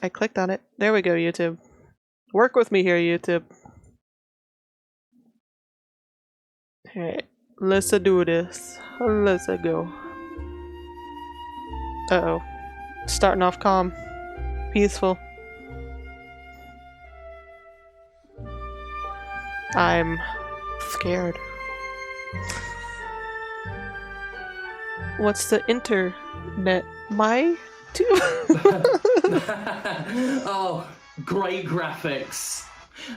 I clicked on it. There we go, YouTube. Work with me here, YouTube. Alright, let's do this. Let's go. Uh-oh. Starting off calm. Peaceful. I'm scared. What's the internet? My tube? Oh, great graphics.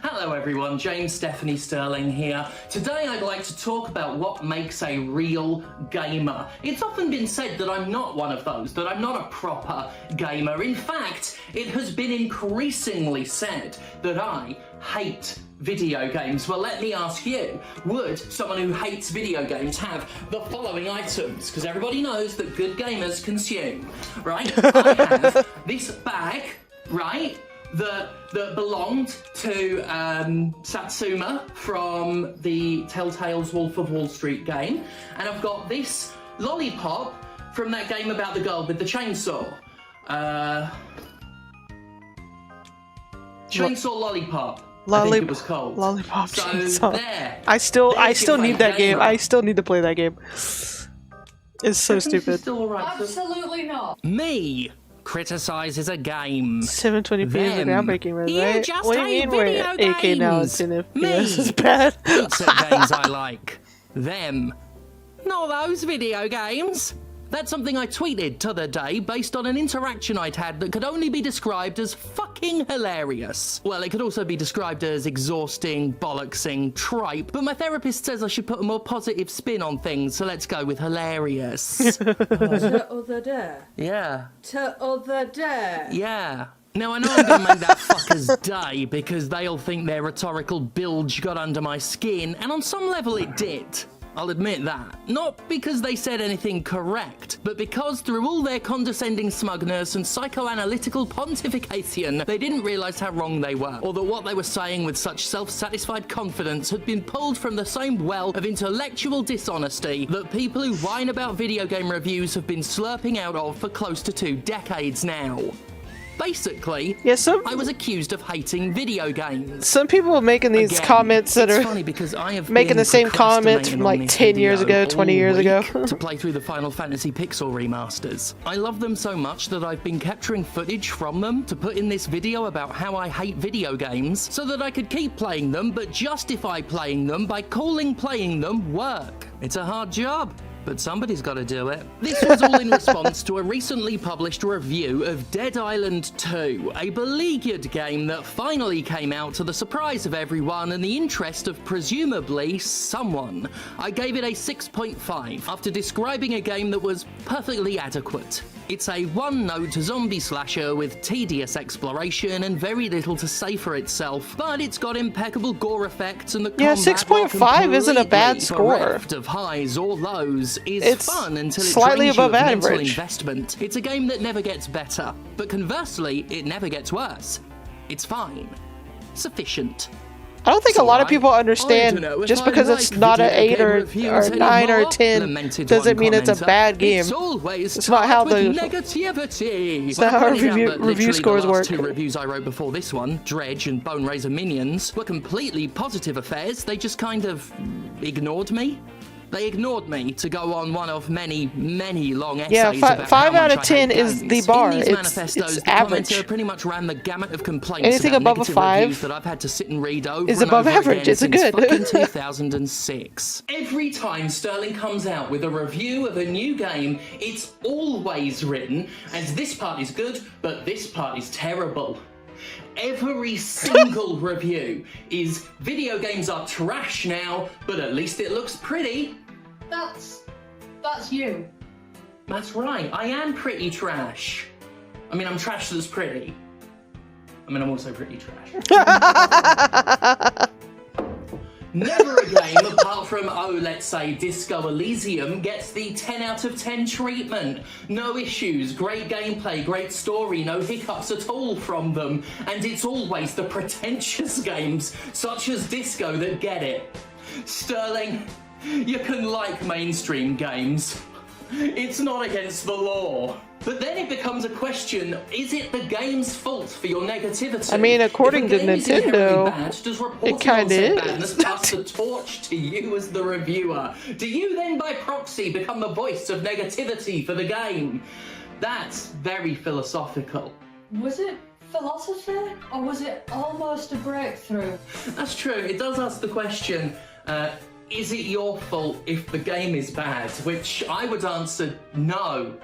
Hello everyone, James Stephanie Sterling here. Today I'd like to talk about what makes a real gamer. It's often been said that I'm not one of those, that I'm not a proper gamer. In fact, it has been increasingly said that I hate video games. Well, let me ask you, would someone who hates video games have the following items? Because everybody knows that good gamers consume, right? I have this bag, right? That belonged to Satsuma from the Telltale's Wolf of Wall Street game. And I've got this lollipop from that game about the girl with the chainsaw. Chainsaw Lollipop. I think it was called. Lollipop so chainsaw. There. I still need that game. I still need to play that game. It's so stupid. Still right, Absolutely not. Me criticises a game. 720p is a groundbreaking res, You right? just What do you hate mean we're video 8K now? games. It's in it. Me. This is bad. It's at games I like. Them. Not those video games. That's something I tweeted t'other day based on an interaction I'd had that could only be described as fucking hilarious. Well, it could also be described as exhausting, bollocksing, tripe, but my therapist says I should put a more positive spin on things, so let's go with hilarious. T'other day. Yeah. T'other day. Yeah. Now, I know I'm going to make that fucker's day because they'll think their rhetorical bilge got under my skin, and on some level it did. I'll admit that. Not because they said anything correct, but because through all their condescending smugness and psychoanalytical pontification, they didn't realise how wrong they were, or that what they were saying with such self-satisfied confidence had been pulled from the same well of intellectual dishonesty that people who whine about video game reviews have been slurping out of for close to 2 decades now. Basically, I was accused of hating video games. Some people making these comments that are funny because I have making the same comments from like 10 years ago, 20 years ago. to play through the Final Fantasy Pixel remasters. I love them so much that I've been capturing footage from them to put in this video about how I hate video games so that I could keep playing them but justify playing them by calling playing them work. It's a hard job, but somebody's got to do it. This was all in response to a recently published review of Dead Island 2, a beleaguered game that finally came out to the surprise of everyone and the interest of presumably someone. I gave it a 6.5 after describing a game that was perfectly adequate. It's a one-note zombie slasher with tedious exploration and very little to say for itself, but it's got impeccable gore effects and the combat, 6.5 isn't a bad score. bereft of highs or lows, is It's fun until it slightly drains you above of mental average. investment. It's a game that never gets better, but conversely, it never gets worse. It's fine. Sufficient. I don't think a lot of people I understand don't know if just I because it's like not an video 8 game or reviews 9 or anymore. 10 Lamented doesn't one mean it's a commenter. bad game. It's always It's not how tied with the- negativity. It's not Well, how I pointed out review- that review literally scores the last work. 2 reviews I wrote before this one, Dredge and Bone Razor Minions, were completely positive affairs. They just kind of ignored me. They ignored me to go on one of many, many long essays Yeah, about 5 how out much of I 10 hate is games. the bar. In these It's manifestos, the average. commenter pretty much ran the gamut of complaints Anything about above a negative 5 reviews that I've had to sit and read over is and above over average. again It's a since good. fucking 2006. Every time Sterling comes out with a review of a new game, it's always written as this part is good, but this part is terrible. Every single review is video games are trash now, but at least it looks pretty. That's you. That's right, I am pretty trash. I mean, I'm trash that's pretty. I mean, I'm also pretty trash. Never a game, apart from, let's say, Disco Elysium, gets the 10 out of 10 treatment. No issues, great gameplay, great story, no hiccups at all from them. And it's always the pretentious games, such as Disco, that get it. Sterling, you can like mainstream games. It's not against the law. But then it becomes a question, is it the game's fault for your negativity? I mean, according to If a game is inherently Nintendo, bad, does reporting it kinda on said is. badness pass the torch to you as the reviewer? Do you then, by proxy, become the voice of negativity for the game? That's very philosophical. Was it philosophy, or was it almost a breakthrough? That's true. It does ask the question, is it your fault if the game is bad? Which I would answer no.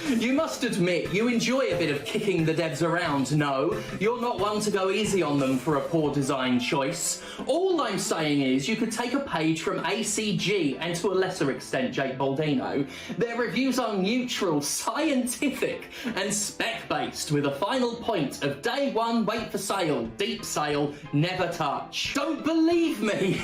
You must admit, you enjoy a bit of kicking the devs around, no? You're not one to go easy on them for a poor design choice. All I'm saying is you could take a page from ACG, and to a lesser extent Jake Baldino. Their reviews are neutral, scientific, and spec-based, with a final point of day one, wait for sale, deep sale, never touch. Don't believe me?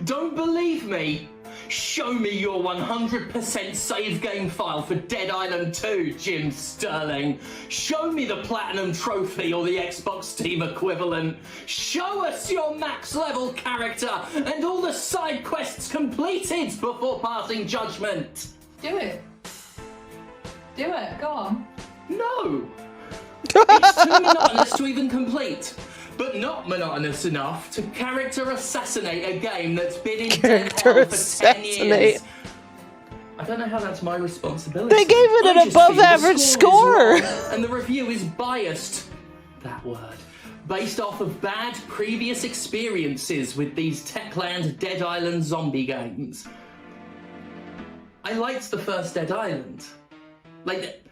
Don't believe me? Show me your 100% save game file for Dead Island 2, Jim Sterling. Show me the Platinum Trophy or the Xbox Steam equivalent. Show us your max level character and all the side quests completed before passing judgment. Do it. Do it, go on. No. It's too monotonous to even complete. But not monotonous enough to character assassinate a game that's been in dead hell for 10 years. I don't know how that's my responsibility. They gave it an I just above feel the average score is score. wrong, and the review is biased. That word. Based off of bad previous experiences with these Techland Dead Island zombie games. I liked the first Dead Island. Like,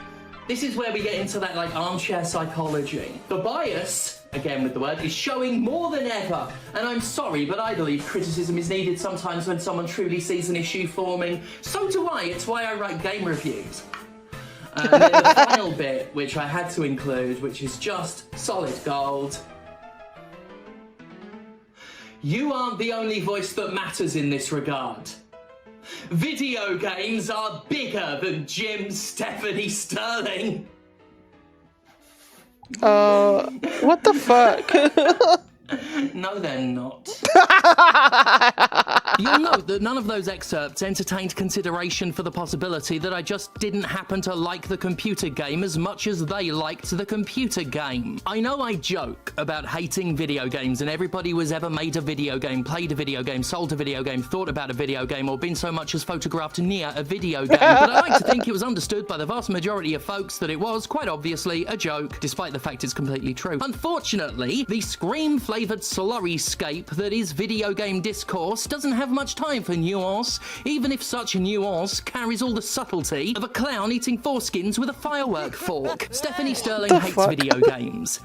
this is where we get into that, like, armchair psychology. The bias, again with the word, is showing more than ever. And I'm sorry, but I believe criticism is needed sometimes when someone truly sees an issue forming. So do I. It's why I write game reviews. And then the final bit, which I had to include, which is just solid gold. You aren't the only voice that matters in this regard. Video games are bigger than Jim Stephanie Sterling. What the fuck? No, they're not. You'll note that none of those excerpts entertained consideration for the possibility that I just didn't happen to like the computer game as much as they liked the computer game. I know I joke about hating video games, and everybody who's ever made a video game, played a video game, sold a video game, thought about a video game, or been so much as photographed near a video game. But I like to think it was understood by the vast majority of folks that it was, quite obviously, a joke, despite the fact it's completely true. Unfortunately, the scream-flavoured slurry-scape that is video game discourse doesn't have much time for nuance, even if such nuance carries all the subtlety of a clown eating foreskins with a firework fork. Stephanie Sterling hates video games.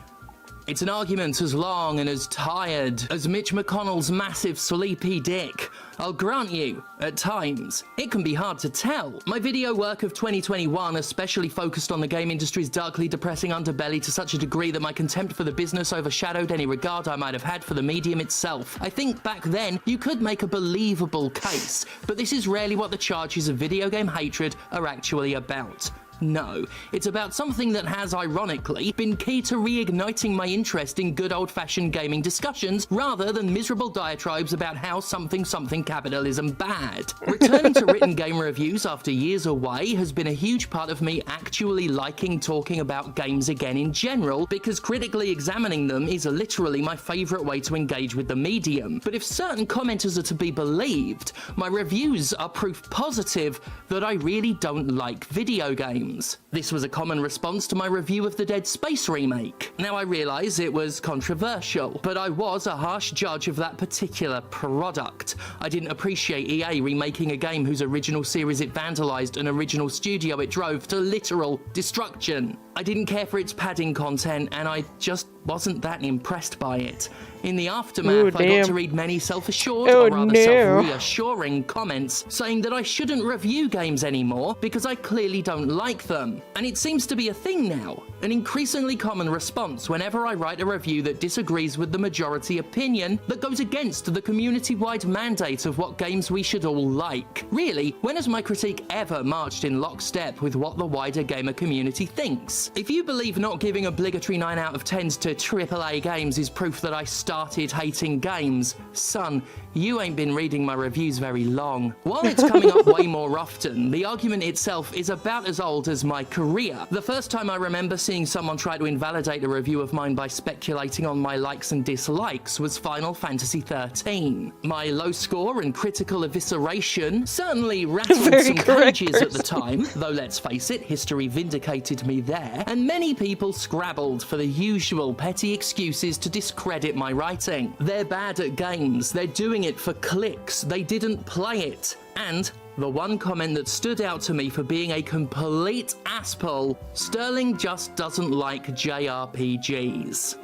It's an argument as long and as tired as Mitch McConnell's massive sleepy dick. I'll grant you, at times, it can be hard to tell. My video work of 2021 especially focused on the game industry's darkly depressing underbelly to such a degree that my contempt for the business overshadowed any regard I might have had for the medium itself. I think back then, you could make a believable case, but this is rarely what the charges of video game hatred are actually about. No, it's about something that has, ironically, been key to reigniting my interest in good old-fashioned gaming discussions rather than miserable diatribes about how something capitalism bad. Returning to written game reviews after years away has been a huge part of me actually liking talking about games again in general, because critically examining them is literally my favourite way to engage with the medium. But if certain commenters are to be believed, my reviews are proof positive that I really don't like video games. This was a common response to my review of the Dead Space remake. Now I realise it was controversial, but I was a harsh judge of that particular product. I didn't appreciate EA remaking a game whose original series it vandalised and original studio it drove to literal destruction. I didn't care for its padding content, and I just wasn't that impressed by it. In the aftermath, I got to read many self-assured, or rather self-reassuring comments saying that I shouldn't review games anymore because I clearly don't like them. And it seems to be a thing now, an increasingly common response whenever I write a review that disagrees with the majority opinion that goes against the community-wide mandate of what games we should all like. Really, when has my critique ever marched in lockstep with what the wider gamer community thinks? If you believe not giving obligatory 9 out of 10s to AAA games is proof that I started hating games. Son, you ain't been reading my reviews very long. While it's coming up way more often, the argument itself is about as old as my career. The first time I remember seeing someone try to invalidate a review of mine by speculating on my likes and dislikes was Final Fantasy XIII. My low score and critical evisceration certainly rattled some cages at the time, though let's face it, history vindicated me there, and many people scrabbled for the usual petty excuses to discredit my writing. They're bad at games, they're doing it for clicks, they didn't play it, and the one comment that stood out to me for being a complete asspull, Sterling just doesn't like JRPGs.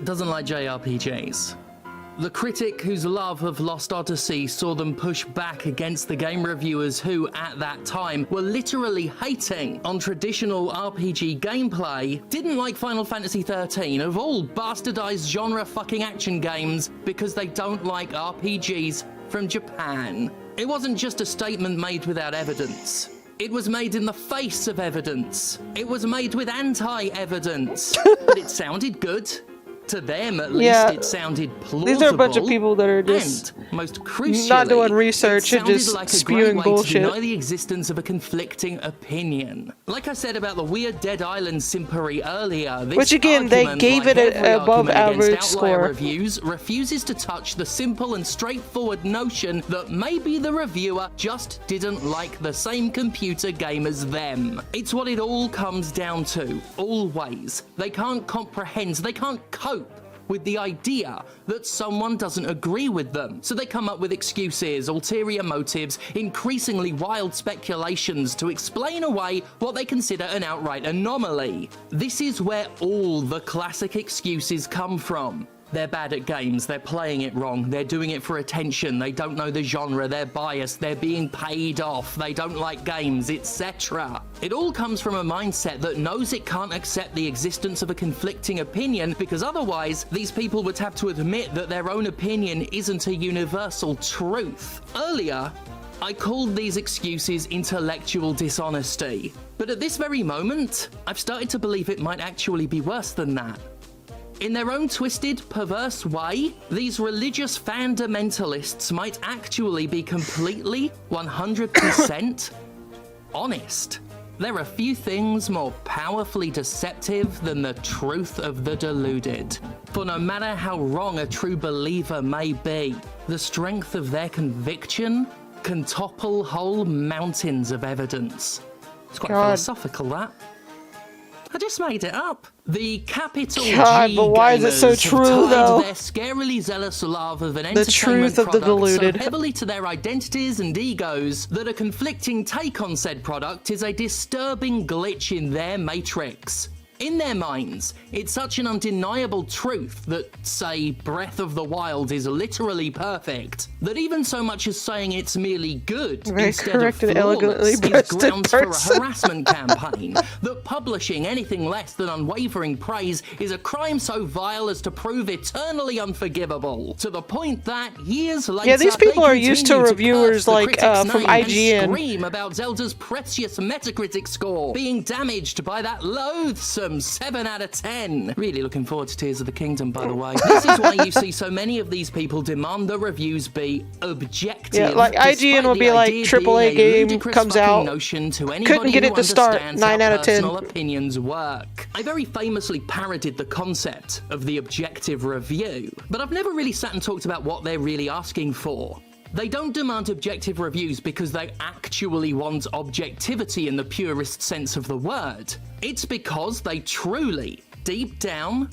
Doesn't like JRPGs. The critic whose love of Lost Odyssey saw them push back against the game reviewers who, at that time, were literally hating on traditional RPG gameplay, didn't like Final Fantasy XIII, of all bastardized genre fucking action games, because they don't like RPGs from Japan. It wasn't just a statement made without evidence. It was made in the face of evidence. It was made with anti-evidence. But it sounded good. To them, at least, it sounded plausible. These are a bunch of people that are just and, most crucially, not doing research and just like spewing bullshit. To deny the existence of a conflicting opinion. Like I said about the weird Dead Island simpery earlier, this which again, they argument, gave like it an above average score. Reviews refuses to touch the simple and straightforward notion that maybe the reviewer just didn't like the same computer game as them. It's what it all comes down to, always. They can't comprehend, they can't cope with the idea that someone doesn't agree with them. So they come up with excuses, ulterior motives, increasingly wild speculations to explain away what they consider an outright anomaly. This is where all the classic excuses come from. They're bad at games, they're playing it wrong, they're doing it for attention, they don't know the genre, they're biased, they're being paid off, they don't like games, etc. It all comes from a mindset that knows it can't accept the existence of a conflicting opinion, because otherwise these people would have to admit that their own opinion isn't a universal truth. Earlier, I called these excuses intellectual dishonesty, but at this very moment, I've started to believe it might actually be worse than that. In their own twisted, perverse way, these religious fundamentalists might actually be completely, 100% honest. There are few things more powerfully deceptive than the truth of the deluded. For no matter how wrong a true believer may be, the strength of their conviction can topple whole mountains of evidence. It's quite philosophical, that. I just made it up. The capital G but why is it so true, though? Their scarily zealous love of an The truth of the deluded. so heavily to their identities and egos that a conflicting take on said product is a disturbing glitch in their matrix. In their minds, it's such an undeniable truth that, say, Breath of the Wild is literally perfect, that even so much as saying it's merely good instead of flawless is grounds for a harassment campaign, that publishing anything less than unwavering praise is a crime so vile as to prove eternally unforgivable, to the point that, years later, yeah, these people are used to curse reviewers the like critic's from name and IGN. scream about Zelda's precious Metacritic score being damaged by that loathsome 7 out of 10. Really looking forward to Tears of the Kingdom, by the way. This is why you see so many of these people demand the reviews be objective. Yeah, like IGN will be like, AAA game comes out, couldn't get it to start, 9 out of 10. Opinions work. I very famously parodied the concept of the objective review, but I've never really sat and talked about what they're really asking for. They don't demand objective reviews because they actually want objectivity in the purest sense of the word. It's because they truly, deep down,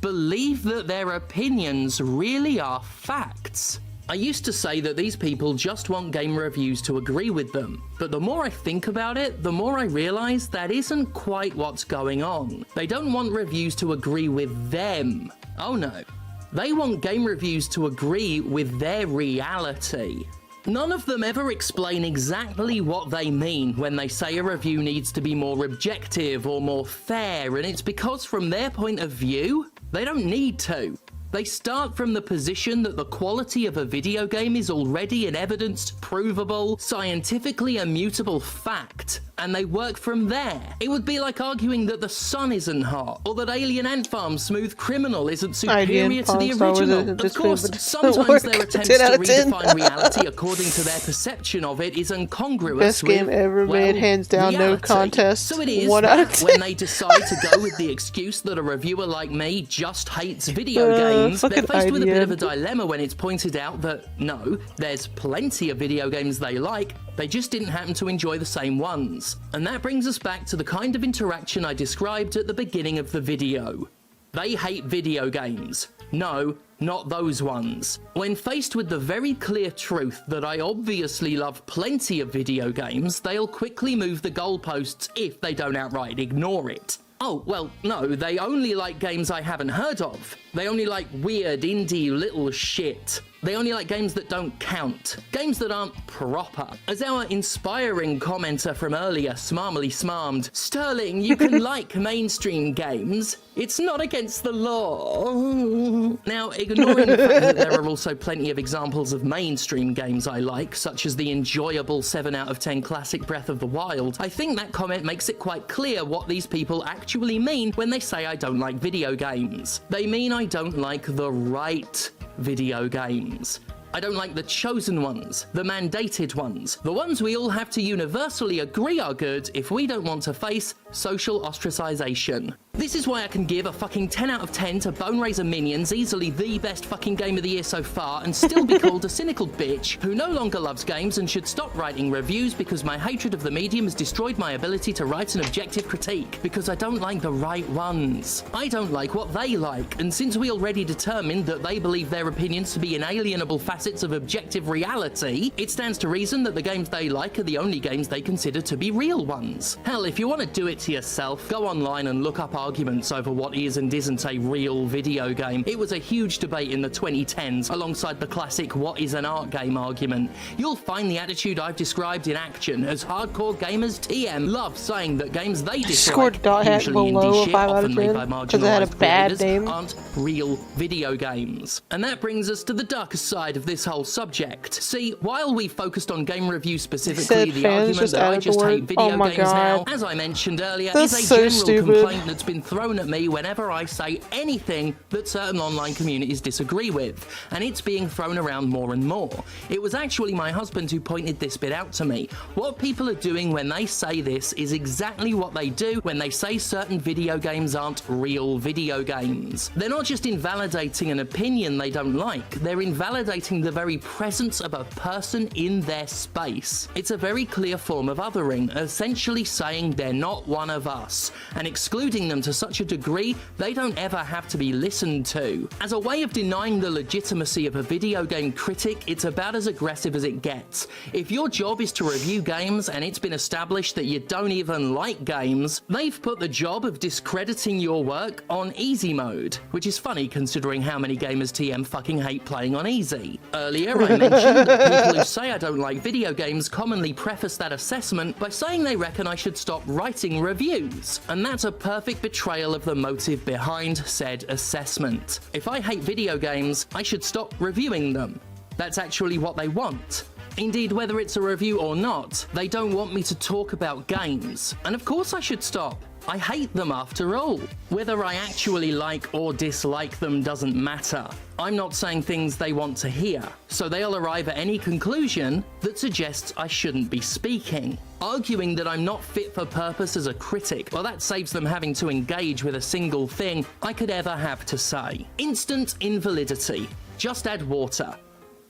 believe that their opinions really are facts. I used to say that these people just want game reviews to agree with them, but the more I think about it, the more I realize that isn't quite what's going on. They don't want reviews to agree with them. Oh no. They want game reviews to agree with their reality. None of them ever explain exactly what they mean when they say a review needs to be more objective or more fair, and it's because from their point of view, they don't need to. They start from the position that the quality of a video game is already an evidenced, provable, scientifically immutable fact, and they work from there. It would be like arguing that the sun isn't hot, or that Alien Ant Farm Smooth Criminal isn't superior to the original. Of course, sometimes their attempts to redefine reality according to their perception of it is incongruous Best game with, ever made, hands down, no reality. contest. So it is 1 out of that 10. when they decide to go with the excuse that a reviewer like me just hates video games, they're fucking faced with a bit of a IDM. dilemma when it's pointed out that, no, there's plenty of video games they like, they just didn't happen to enjoy the same ones. And that brings us back to the kind of interaction I described at the beginning of the video. They hate video games. No, not those ones. When faced with the very clear truth that I obviously love plenty of video games, they'll quickly move the goalposts if they don't outright ignore it. Oh, well, no, they only like games I haven't heard of. They only like weird indie little shit. They only like games that don't count. Games that aren't proper. As our inspiring commenter from earlier smarmily smarmed, Sterling, you can like mainstream games. It's not against the law. Now, ignoring the fact that there are also plenty of examples of mainstream games I like, such as the enjoyable 7 out of 10 classic Breath of the Wild, I think that comment makes it quite clear what these people actually mean when they say I don't like video games. They mean I don't like the right video games. I don't like the chosen ones, the mandated ones, the ones we all have to universally agree are good if we don't want to face social ostracization. This is why I can give a fucking 10 out of 10 to Bone Razor Minions, easily the best fucking game of the year so far, and still be called a cynical bitch who no longer loves games and should stop writing reviews because my hatred of the medium has destroyed my ability to write an objective critique, because I don't like the right ones. I don't like what they like, and since we already determined that they believe their opinions to be inalienable facets of objective reality, it stands to reason that the games they like are the only games they consider to be real ones. Hell, if you want to do it to yourself, go online and look up arguments over what is and isn't a real video game. It was a huge debate in the 2010s, alongside the classic what is an art game argument. You'll find the attitude I've described in action, as hardcore gamers TM love saying that games they Scored dislike, dot hat usually below indie a shit, 5 out of often made by 10 because it had a marginalised bad creators, name. aren't real video games. And that brings us to the darker side of this whole subject. See, while we focused on game reviews specifically, the fans argument just that I added the just hate word, video "Oh my games now," God. as I mentioned earlier, That's is a so general stupid. complaint that's been thrown at me whenever I say anything that certain online communities disagree with, and it's being thrown around more and more. It was actually my husband who pointed this bit out to me. What people are doing when they say this is exactly what they do when they say certain video games aren't real video games. They're not just invalidating an opinion they don't like, they're invalidating the very presence of a person in their space. It's a very clear form of othering, essentially saying they're not one of us, and excluding them to such a degree they don't ever have to be listened to. As a way of denying the legitimacy of a video game critic, it's about as aggressive as it gets. If your job is to review games and it's been established that you don't even like games, they've put the job of discrediting your work on easy mode, which is funny considering how many gamers TM fucking hate playing on easy. Earlier I mentioned that people who say I don't like video games commonly preface that assessment by saying they reckon I should stop writing reviews, and that's a perfect betrayal of the motive behind said assessment. If I hate video games, I should stop reviewing them. That's actually what they want. Indeed, whether it's a review or not, they don't want me to talk about games, and of course I should stop. I hate them after all. Whether I actually like or dislike them doesn't matter. I'm not saying things they want to hear, so they'll arrive at any conclusion that suggests I shouldn't be speaking. Arguing that I'm not fit for purpose as a critic, well, that saves them having to engage with a single thing I could ever have to say. Instant invalidity. Just add water.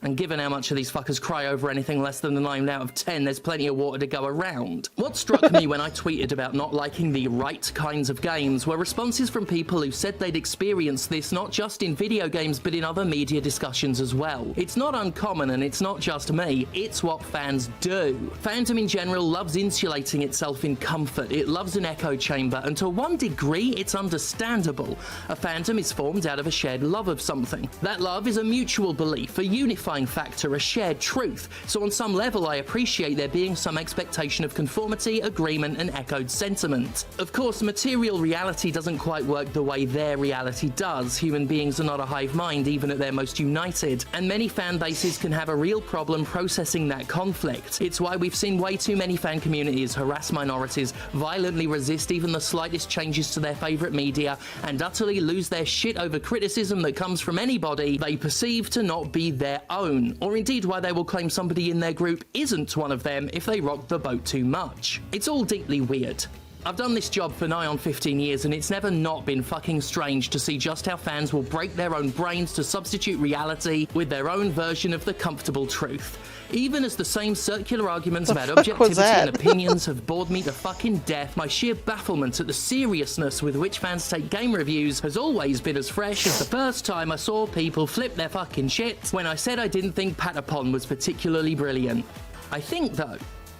And given how much of these fuckers cry over anything less than a 9 out of 10, there's plenty of water to go around. What struck me when I tweeted about not liking the right kinds of games were responses from people who said they'd experienced this not just in video games but in other media discussions as well. It's not uncommon, and it's not just me, it's what fans do. Fandom in general loves insulating itself in comfort, it loves an echo chamber, and to one degree it's understandable. A fandom is formed out of a shared love of something. That love is a mutual belief, a unified unifying factor, a shared truth. So on some level, I appreciate there being some expectation of conformity, agreement, and echoed sentiment. Of course, material reality doesn't quite work the way their reality does. Human beings are not a hive mind, even at their most united, and many fan bases can have a real problem processing that conflict. It's why we've seen way too many fan communities harass minorities, violently resist even the slightest changes to their favourite media, and utterly lose their shit over criticism that comes from anybody they perceive to not be their own, or indeed why they will claim somebody in their group isn't one of them if they rock the boat too much. It's all deeply weird. I've done this job for nigh on 15 years and it's never not been fucking strange to see just how fans will break their own brains to substitute reality with their own version of the comfortable truth. Even as the same circular arguments about objectivity and opinions have bored me to fucking death, my sheer bafflement at the seriousness with which fans take game reviews has always been as fresh as the first time I saw people flip their fucking shit when I said I didn't think Patapon was particularly brilliant. I think, though,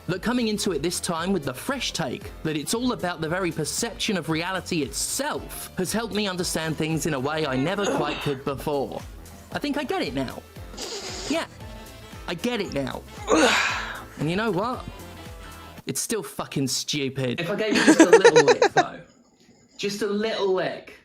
that coming into it this time with the fresh take that it's all about the very perception of reality itself has helped me understand things in a way I never quite could before. I think I get it now. Yeah, I get it now. And you know what? It's still fucking stupid. If I gave you just a little lick, though, just a little lick,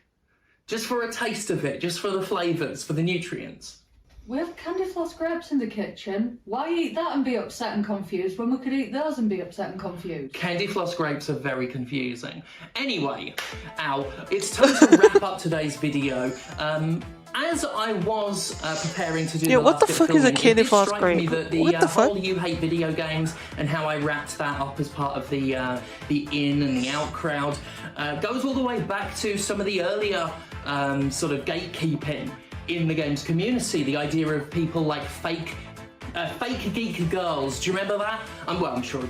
just for a taste of it, just for the flavours, for the nutrients. We have candy floss grapes in the kitchen. Why eat that and be upset and confused when we could eat those and be upset and confused? Candy floss grapes are very confusing. Anyway, it's time to wrap up today's video. As I was preparing to do the what last the fuck is a candy floss grape? What the whole You Hate Video Games and how I wrapped that up as part of the in and the out crowd goes all the way back to some of the earlier sort of gatekeeping in the games community. The idea of people like fake geek girls. Do you remember that? Well, I'm sure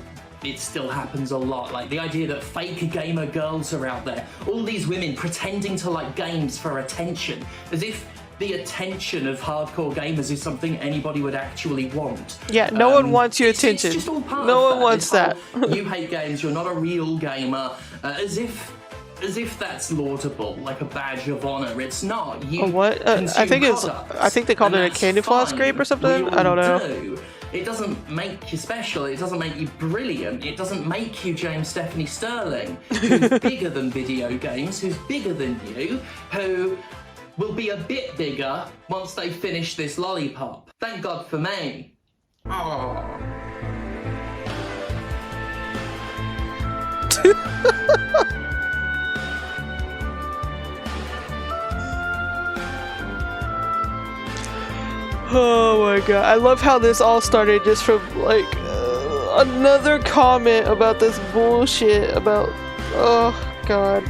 it still happens a lot. Like the idea that fake gamer girls are out there. All these women pretending to like games for attention, as if the attention of hardcore gamers is something anybody would actually want. Yeah, no one wants your attention. It's just all part no of one wants that. You hate games, you're not a real gamer, as if that's laudable, like a badge of honor. It's not. You what? I think they called it a candy floss grape or something. I don't know. It doesn't make you special. It doesn't make you brilliant. It doesn't make you James Stephanie Sterling, who's bigger than video games, who's bigger than you, who will be a bit bigger once they finish this lollipop. Thank God for me. Oh. Oh my god, I love how this all started just from like another comment about this bullshit about, oh god.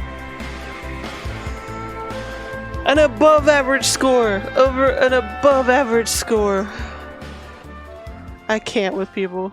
An above average score over an above average score. I can't with people.